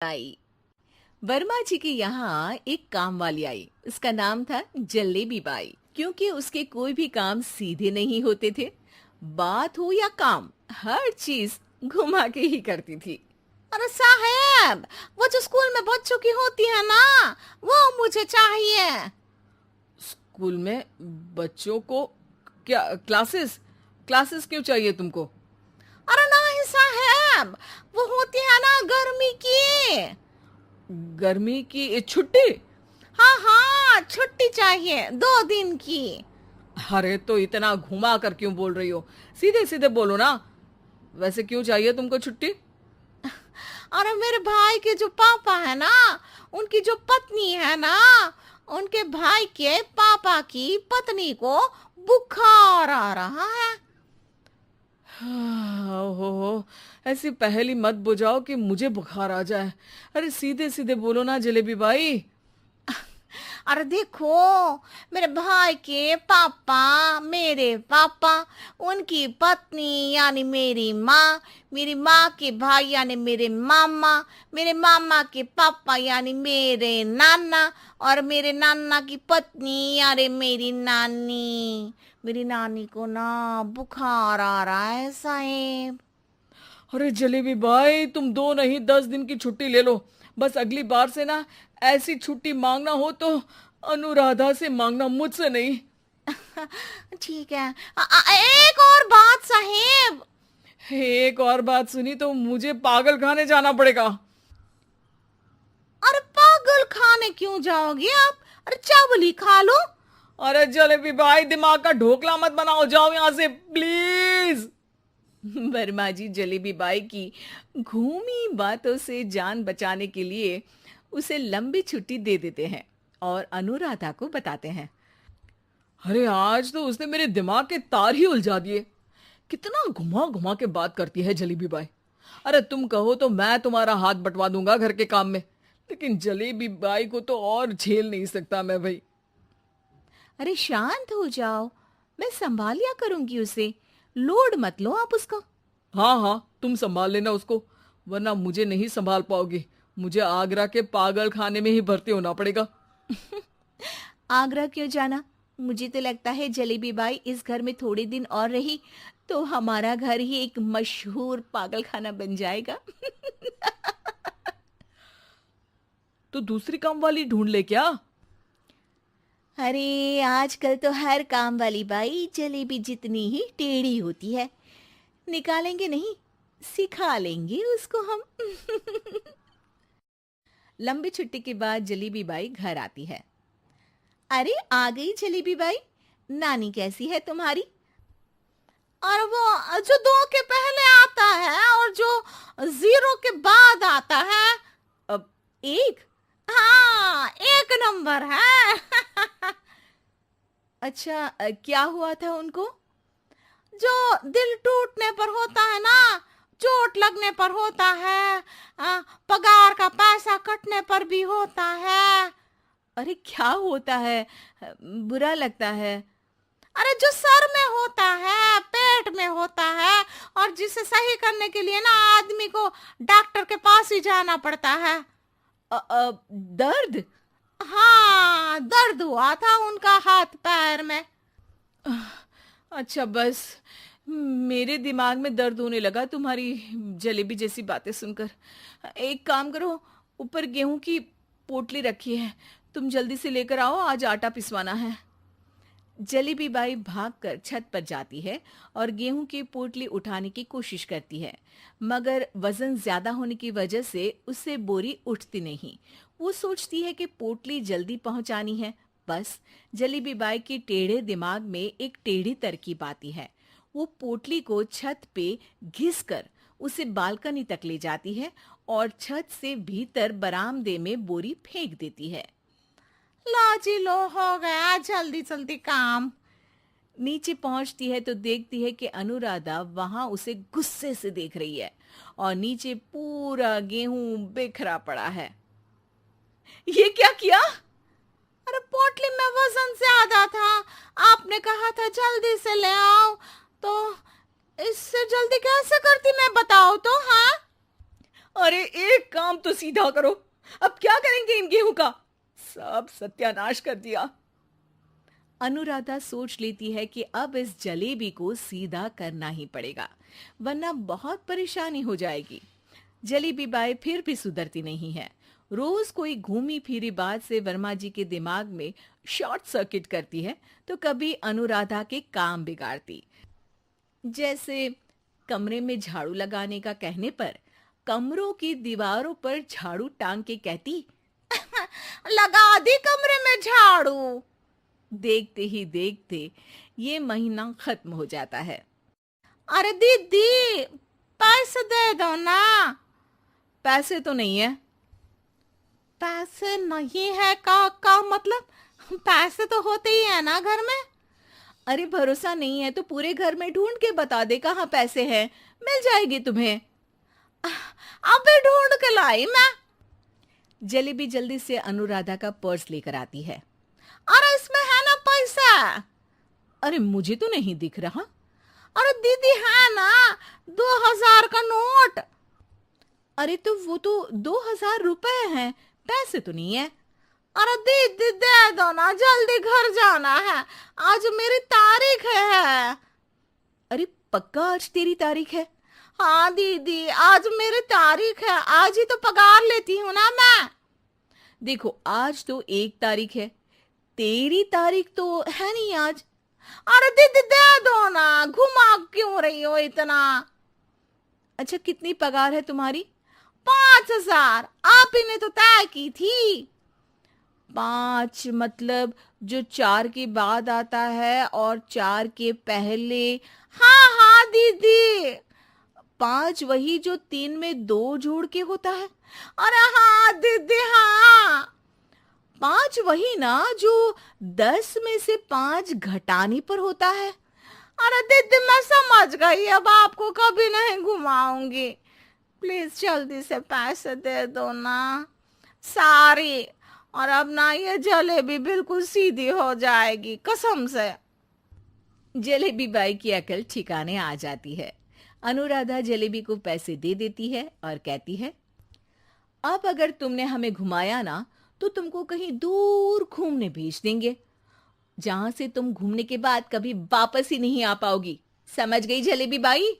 आई। वर्मा जी के यहाँ एक काम वाली आई। उसका नाम था जलेबी बाई। क्योंकि उसके कोई भी काम सीधे नहीं होते थे, बात हो या काम, हर चीज घुमा के ही करती थी। अरे साहब, वो जो स्कूल में बच्चों की होती है ना, वो मुझे चाहिए। स्कूल में बच्चों को क्या क्लासेस क्लासेस क्यों चाहिए तुमको? अरे नहीं साहब, वो होती है ना गर्मी की। गर्मी की छुट्टी? हाँ हाँ, छुट्टी चाहिए 2 दिन की। अरे तो इतना घुमा कर क्यों बोल रही हो? सीधे सीधे बोलो ना। वैसे क्यों चाहिए तुमको छुट्टी? अरे मेरे भाई के जो पापा है ना, उनकी जो पत्नी है ना, उनके भाई के पापा की पत्नी को बुखार आ रहा है। ओहो, ऐसी पहेली मत बुझाओ कि मुझे बुखार आ जाए। अरे सीधे सीधे बोलो ना जलेबी बाई। अरे देखो, मेरे भाई के पापा, मेरे पापा, उनकी पत्नी यानी मेरी माँ के भाई यानी मेरे मामा के पापा यानी मेरे नाना, और मेरे नाना की पत्नी यानी मेरी नानी को ना बुखार आ रहा है साहेब। अरे जलेबी भाई, तुम 2 नहीं 10 दिन की छुट्टी ले लो। बस अगली बार से ना ऐसी छुट्टी मांगना हो तो अनुराधा से मांगना, मुझसे नहीं। ठीक है। एक और बात साहेब। एक और बात सुनी तो मुझे पागल खाने जाना पड़ेगा। अरे पागल खाने क्यों जाओगे आप? अरे चावल ही खा लो। अरे जलेबी भाई, दिमाग का ढोकला मत बनाओ, जाओ यहां से प्लीज। वर्मा जी जलेबी बाई की घूमी बातों से जान बचाने के लिए उसे लंबी छुट्टी दे देते हैं और अनुराधा को बताते हैं। अरे आज तो उसने मेरे दिमाग के तार ही उलझा दिए। कितना घुमा घुमा के बात करती है जलेबी बाई। अरे तुम कहो तो मैं तुम्हारा हाथ बंटवा दूंगा घर के काम में, लेकिन जलेबी बाई को तो और झेल नहीं सकता मैं भाई। अरे शांत हो जाओ, मैं संभाल लिया करूंगी उसे। लोड मत लो आप उसको। हाँ हाँ, तुम संभाल लेना उसको, वरना मुझे नहीं संभाल पाओगी। मुझे आगरा के पागल खाने में ही भर्ती होना पड़ेगा। आगरा क्यों जाना? मुझे तो लगता है जलेबी बाई इस घर में थोड़े दिन और रही तो हमारा घर ही एक मशहूर पागल खाना बन जाएगा। तो दूसरी काम वाली ढूंढ ले क्या? अरे आजकल तो हर काम वाली बाई जलेबी जितनी ही टेढ़ी होती है। निकालेंगे नहीं, सिखा लेंगे उसको हम। लंबी छुट्टी के बाद जलेबी बाई घर आती है। अरे आ गई जलेबी बाई, नानी कैसी है तुम्हारी? और वो जो 2 के पहले आता है और जो 0 के बाद आता है। अब एक। हाँ, 1 नंबर है। अच्छा, क्या हुआ था उनको? जो दिल टूटने पर होता है ना, चोट लगने पर होता है, पगार का पैसा कटने पर भी होता है। अरे क्या होता है? बुरा लगता है। अरे जो सर में होता है, पेट में होता है, और जिसे सही करने के लिए ना आदमी को डॉक्टर के पास ही जाना पड़ता है। दर्द? हाँ, दर्द हुआ था उनका हाथ पैर में। अच्छा बस, मेरे दिमाग में दर्द होने लगा तुम्हारी जलेबी जैसी बातें सुनकर। एक काम करो, ऊपर गेहूं की पोटली रखी है, तुम जल्दी से लेकर आओ, आज आटा पिसवाना है। जलेबी बाई भागकर छत पर जाती है और गेहूं की पोटली उठाने की कोशिश करती है, मगर वजन ज्यादा होने की वजह से उससे बोरी उठती नहीं। वो सोचती है कि पोटली जल्दी पहुंचानी है। बस जलेबी बाई के टेढ़े दिमाग में एक टेढ़ी तरकीब आती है। वो पोटली को छत पे घिसकर उसे बालकनी तक ले जाती है और छत से भीतर बरामदे में बोरी फेंक देती है। लो जी लो, हो गया जल्दी जल्दी काम। नीचे पहुंचती है तो देखती है कि अनुराधा वहां उसे गुस्से से देख रही है और नीचे पूरा गेहूं बिखरा पड़ा है। ये क्या किया? अरे पोटली में वजन ज्यादा था, आपने कहा था जल्दी से ले आओ, तो इससे जल्दी कैसे करती मैं बताओ तो। हाँ, अरे एक काम तो सीधा करो, अब क्या करेंगे इन गेहूं का? सब सत्यानाश कर दिया। अनुराधा सोच लेती है कि अब इस जलेबी को सीधा करना ही पड़ेगा, वरना बहुत परेशानी हो जाएगी। जलेबी बाई फिर भी सुधरती नहीं है। रोज कोई घूमी फिरी बात से वर्मा जी के दिमाग में शॉर्ट सर्किट करती है, तो कभी अनुराधा के काम बिगाड़ती। जैसे कमरे में झाड़ू लगाने का कहने पर कमरों की दीवारों पर झाड़ू टांग के कहती, लगा दी कमरे में झाड़ू। देखते ही देखते ये महीना खत्म हो जाता है। अरे दीदी, पैसे दे दो ना। पैसे तो नहीं है। पैसे नहीं है का मतलब? पैसे तो होते ही है ना घर में। अरे भरोसा नहीं है तो पूरे घर में ढूंढ के बता दे कहाँ पैसे हैं, मिल जाएगी तुम्हें। अबे ढूंढ के लाई मैं। जलेबी जल्दी से अनुराधा का पर्स लेकर आती है। अरे इसमें है ना पैसा। अरे मुझे तो नहीं दिख रहा। अरे दीदी है ना, 2000 का नोट। अरे तो वो तो 2000 रुपए हैं, पैसे तो नहीं है। अरे दीदी दे दो ना, जल्दी घर जाना है, आज मेरी तारीख है। अरे पक्का आज तेरी तारीख है? हाँ दीदी, आज मेरी तारीख है, आज ही तो पगार लेती हूँ ना मैं। देखो आज तो 1 तारीख है, तेरी तारीख तो है नहीं आज। अरे दीदी दे दो ना, घुमा क्यों रही हो इतना? अच्छा कितनी पगार है तुम्हारी? 5000, आप ही ने तो तय की थी। 5 मतलब जो 4 के बाद आता है और 4 के पहले। हाँ हाँ दीदी। 5 वही जो 3 में 2 जोड़ के होता है। अरे हाँ दीदी हाँ। 5 वही ना जो 10 में से 5 घटाने पर होता है। अरे दीदी मैं समझ गई, अब आपको कभी नहीं घुमाऊंगी। प्लीज जल्दी से पैसे दे दो ना, सारी। और अब ना ये जलेबी बिल्कुल सीधी हो जाएगी कसम से। जलेबी बाई की अकल ठिकाने आ जाती है। अनुराधा जलेबी को पैसे दे देती है और कहती है, अब अगर तुमने हमें घुमाया ना तो तुमको कहीं दूर घूमने भेज देंगे, जहां से तुम घूमने के बाद कभी वापस ही नहीं आ पाओगी। समझ गई जलेबी बाई?